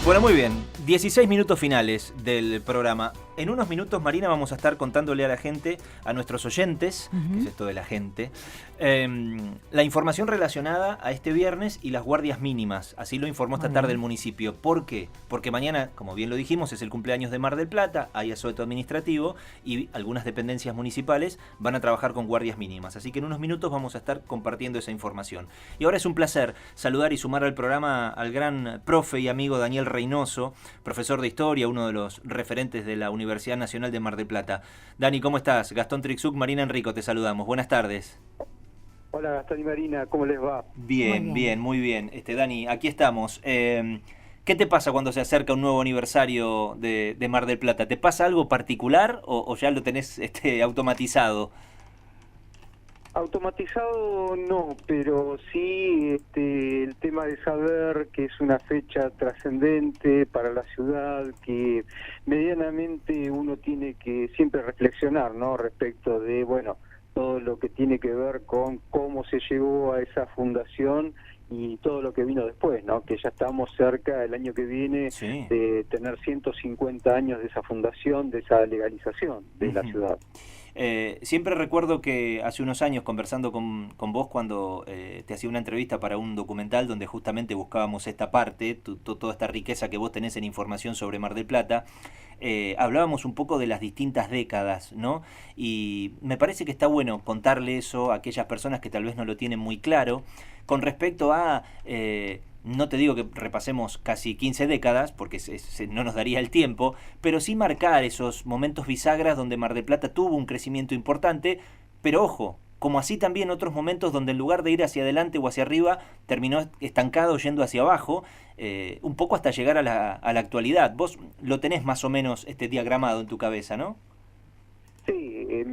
Bueno, muy bien. 16 minutos finales del programa. En unos minutos, Marina, vamos a estar contándole a la gente, a nuestros oyentes, que es esto de la gente, la información relacionada a este viernes y las guardias mínimas. Así lo informó esta tarde el municipio. ¿Por qué? Porque mañana, como bien lo dijimos, es el cumpleaños de Mar del Plata, hay asueto administrativo y algunas dependencias municipales van a trabajar con guardias mínimas. Así que en unos minutos vamos a estar compartiendo esa información. Y ahora es un placer saludar y sumar al programa al gran profe y amigo Daniel Reynoso, profesor de historia, uno de los referentes de la Universidad Nacional de Mar del Plata. Dani, ¿cómo estás? Gastón Trixuc, Marina Enrico, te saludamos. Buenas tardes. Hola Gastón y Marina, ¿cómo les va? Bien, bien, muy bien. Dani, aquí estamos. ¿Qué te pasa cuando se acerca un nuevo aniversario de Mar del Plata? ¿Te pasa algo particular o ya lo tenés automatizado? Automatizado no, pero sí el tema de saber que es una fecha trascendente para la ciudad, que medianamente uno tiene que siempre reflexionar, ¿no? Respecto de, bueno, todo lo que tiene que ver con cómo se llegó a esa fundación y todo lo que vino después, ¿no? Que ya estamos cerca el año que viene Sí. de tener 150 años de esa fundación, de esa legalización de la ciudad. Siempre recuerdo que hace unos años conversando con vos cuando te hacía una entrevista para un documental donde justamente buscábamos esta parte, toda esta riqueza que vos tenés en información sobre Mar del Plata, hablábamos un poco de las distintas décadas, ¿no? Y me parece que está bueno contarle eso a aquellas personas que tal vez no lo tienen muy claro, con respecto a... no te digo que repasemos casi 15 décadas, porque no nos daría el tiempo, pero sí marcar esos momentos bisagras donde Mar del Plata tuvo un crecimiento importante, pero ojo, como así también otros momentos donde en lugar de ir hacia adelante o hacia arriba, terminó estancado yendo hacia abajo, un poco hasta llegar a la actualidad. Vos lo tenés más o menos diagramado en tu cabeza, ¿no? Sí,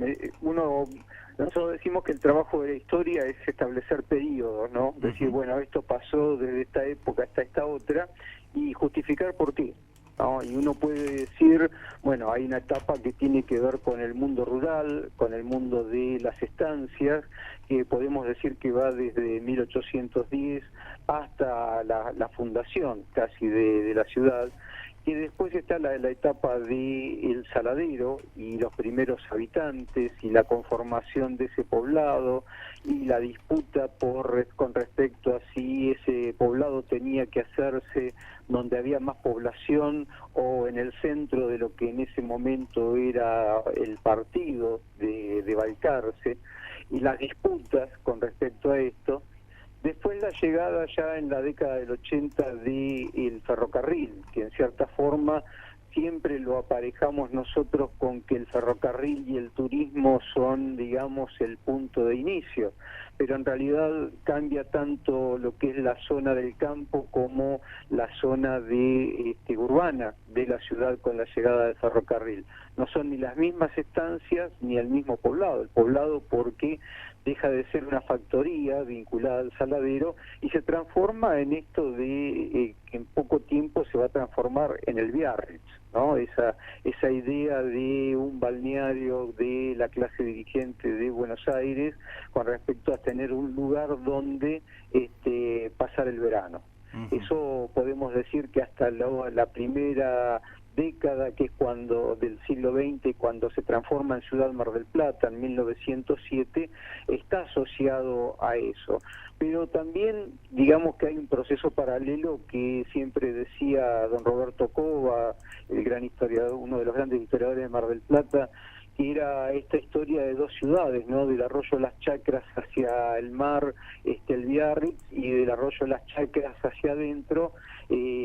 nosotros decimos que el trabajo de la historia es establecer periodos, ¿no? Decir, bueno, esto pasó desde esta época hasta esta otra y justificar por qué, ¿no? Y uno puede decir, bueno, hay una etapa que tiene que ver con el mundo rural, con el mundo de las estancias, que podemos decir que va desde 1810 hasta la fundación casi de la ciudad. Y después está la etapa de el Saladero y los primeros habitantes y la conformación de ese poblado y la disputa con respecto a si ese poblado tenía que hacerse donde había más población o en el centro de lo que en ese momento era el partido de Balcarce, y las disputas con respecto a esto. Después la llegada ya en la década del 80 del ferrocarril, que en cierta forma siempre lo aparejamos nosotros con que el ferrocarril y el turismo son, digamos, el punto de inicio, pero en realidad cambia tanto lo que es la zona del campo como la zona urbana de la ciudad con la llegada del ferrocarril. No son ni las mismas estancias ni el mismo poblado. El poblado porque deja de ser una factoría vinculada al Saladero y se transforma en esto de que en poco tiempo se va a transformar en el Biarritz, ¿no? Esa idea de un balneario de la clase dirigente de Buenos Aires con respecto a tener un lugar donde pasar el verano. Eso podemos decir que hasta la primera década, que es cuando del siglo XX, cuando se transforma en Ciudad Mar del Plata en 1907, está asociado a eso. Pero también digamos que hay un proceso paralelo que siempre decía don Roberto Cova, el gran historiador, uno de los grandes historiadores de Mar del Plata, que era esta historia de dos ciudades, ¿no? Del arroyo Las Chacras hacia el mar, el Biarritz, y del arroyo Las Chacras hacia adentro,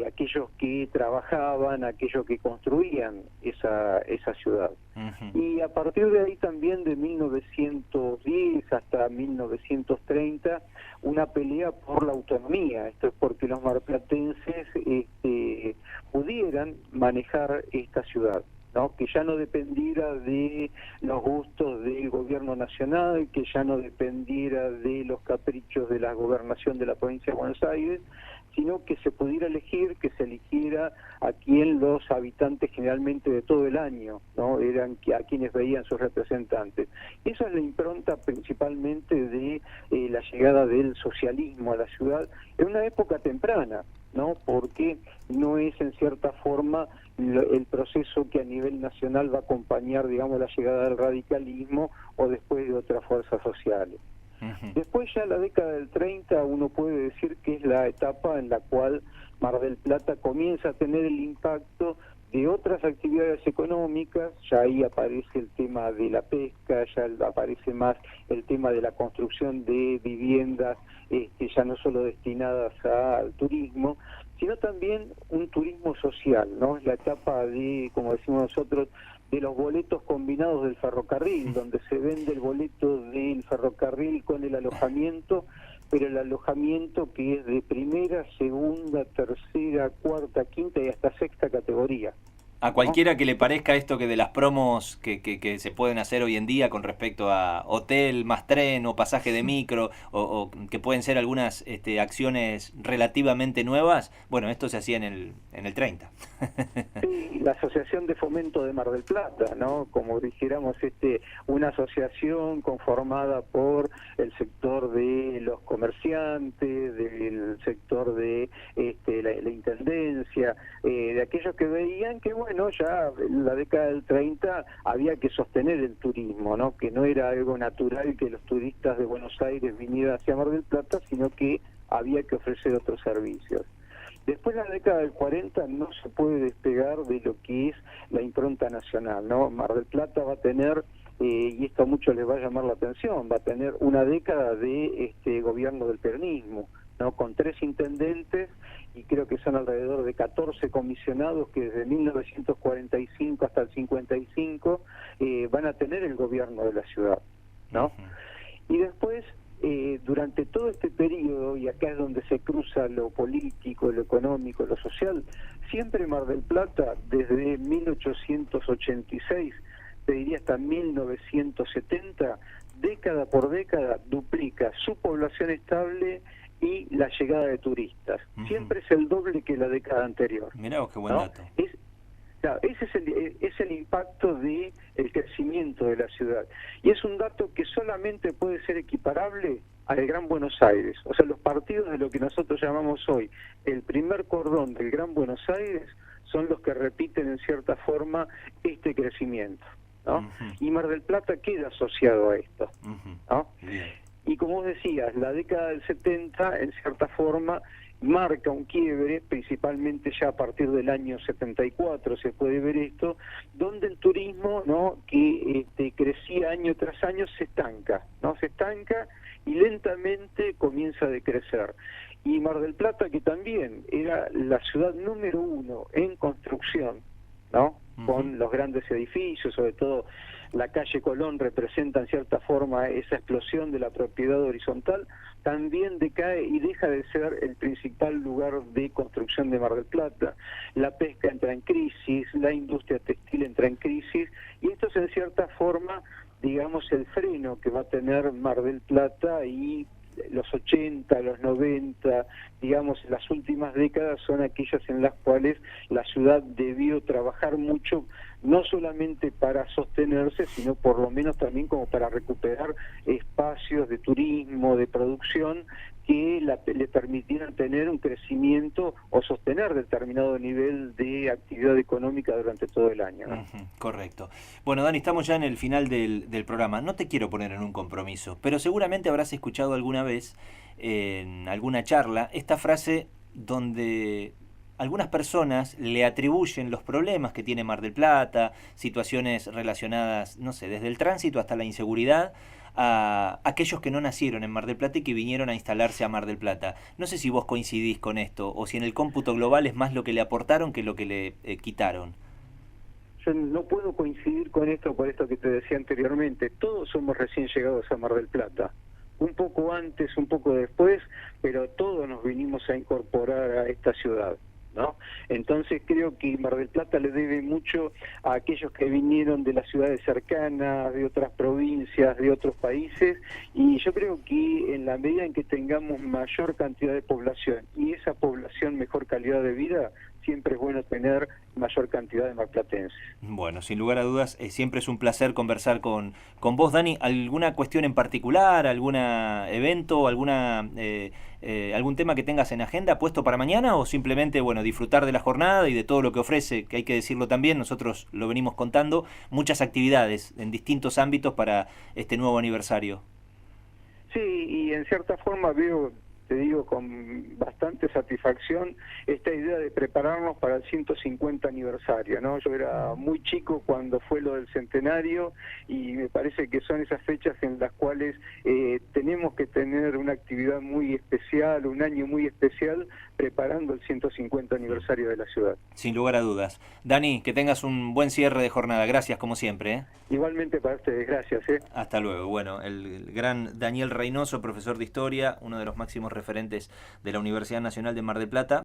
aquellos que trabajaban, aquellos que construían esa ciudad. Y a partir de ahí también, de 1910 hasta 1930, una pelea por la autonomía. Esto es porque los marplatenses pudieran manejar esta ciudad, ¿no? Que ya no dependiera de los gustos del gobierno nacional, que ya no dependiera de los caprichos de la gobernación de la provincia de Buenos Aires, sino que se pudiera elegir, que se eligiera a quien los habitantes generalmente de todo el año, ¿no? Eran a quienes veían sus representantes. Esa es la impronta principalmente de la llegada del socialismo a la ciudad en una época temprana, ¿no? Porque no es en cierta forma el proceso que a nivel nacional va a acompañar, digamos, la llegada del radicalismo o después de otras fuerzas sociales. Después ya la década del 30 uno puede decir que es la etapa en la cual Mar del Plata comienza a tener el impacto de otras actividades económicas. Ya ahí aparece el tema de la pesca, ya aparece más el tema de la construcción de viviendas, ya no solo destinadas al turismo, sino también un turismo social, ¿no? Es la etapa de, como decimos nosotros, de los boletos combinados del ferrocarril, donde se vende el boleto del ferrocarril con el alojamiento, pero el alojamiento que es de primera, segunda, tercera, cuarta, quinta y hasta sexta categoría. A cualquiera que le parezca esto que de las promos que se pueden hacer hoy en día con respecto a hotel más tren o pasaje de micro o que pueden ser algunas acciones relativamente nuevas, bueno, esto se hacía en el 30. Sí, la Asociación de Fomento de Mar del Plata, ¿no? Como dijéramos, una asociación conformada por el sector de los comerciantes, del sector de la intendencia, de aquellos que veían que, bueno, ya en la década del 30 había que sostener el turismo, ¿no? Que no era algo natural que los turistas de Buenos Aires vinieran hacia Mar del Plata, sino que había que ofrecer otros servicios. Después de la década del 40 no se puede despegar de lo que es la impronta nacional, ¿no? Mar del Plata va a tener, y esto a muchos les va a llamar la atención, va a tener una década de gobierno del peronismo, ¿no? Con 3 intendentes y creo que son alrededor de 14 comisionados que desde 1945 hasta el 55 van a tener el gobierno de la ciudad, ¿no? Y después, durante todo este periodo, y acá es donde se cruza lo político, lo económico, lo social, siempre Mar del Plata, desde 1886, te diría hasta 1970, década por década, duplica su población estable y la llegada de turistas. Siempre es el doble que la década anterior. Mirá vos qué buen dato. Claro, ese es el impacto del crecimiento de la ciudad. Y es un dato que solamente puede ser equiparable al Gran Buenos Aires. O sea, los partidos de lo que nosotros llamamos hoy el primer cordón del Gran Buenos Aires son los que repiten en cierta forma este crecimiento, ¿no? Y Mar del Plata queda asociado a esto, ¿no? Y como vos decías, la década del 70, en cierta forma, marca un quiebre, principalmente ya a partir del año 74 se puede ver esto, donde el turismo, ¿no?, que crecía año tras año se estanca, ¿no? Se estanca y lentamente comienza a decrecer. Y Mar del Plata, que también era la ciudad número 1 en construcción, ¿no?, con los grandes edificios, sobre todo la calle Colón representa en cierta forma esa explosión de la propiedad horizontal, también decae y deja de ser el principal lugar de construcción de Mar del Plata. La pesca entra en crisis, la industria textil entra en crisis, y esto es en cierta forma, digamos, el freno que va a tener Mar del Plata, y los 80, los 90, digamos, las últimas décadas son aquellas en las cuales la ciudad debió trabajar mucho, no solamente para sostenerse, sino por lo menos también como para recuperar espacios de turismo, de producción, que le permitieran tener un crecimiento o sostener determinado nivel de actividad económica durante todo el año, ¿no? Correcto. Bueno, Dani, estamos ya en el final del programa. No te quiero poner en un compromiso, pero seguramente habrás escuchado alguna vez, en alguna charla, esta frase donde algunas personas le atribuyen los problemas que tiene Mar del Plata, situaciones relacionadas, no sé, desde el tránsito hasta la inseguridad, a aquellos que no nacieron en Mar del Plata y que vinieron a instalarse a Mar del Plata. No sé si vos coincidís con esto, o si en el cómputo global es más lo que le aportaron que lo que le quitaron. Yo no puedo coincidir con esto por esto que te decía anteriormente. Todos somos recién llegados a Mar del Plata. Un poco antes, un poco después, pero todos nos vinimos a incorporar a esta ciudad, ¿no? Entonces creo que Mar del Plata le debe mucho a aquellos que vinieron de las ciudades cercanas, de otras provincias, de otros países, y yo creo que en la medida en que tengamos mayor cantidad de población y esa población mejor calidad de vida, siempre es bueno tener mayor cantidad de marplatenses. Bueno, sin lugar a dudas, siempre es un placer conversar con vos, Dani. ¿Alguna cuestión en particular, algún evento, algún tema que tengas en agenda puesto para mañana o simplemente, bueno, disfrutar de la jornada y de todo lo que ofrece, que hay que decirlo también, nosotros lo venimos contando, muchas actividades en distintos ámbitos para este nuevo aniversario? Sí, y en cierta forma veo, te digo, con bastante satisfacción esta idea de prepararnos para el 150 aniversario, ¿no? Yo era muy chico cuando fue lo del centenario y me parece que son esas fechas en las cuales tenemos que tener una actividad muy especial, un año muy especial, preparando el 150 aniversario de la ciudad. Sin lugar a dudas. Dani, que tengas un buen cierre de jornada. Gracias, como siempre, ¿eh? Igualmente para ustedes, gracias. Hasta luego. Bueno, el gran Daniel Reynoso, profesor de Historia, uno de los máximos referentes de la Universidad Nacional de Mar del Plata.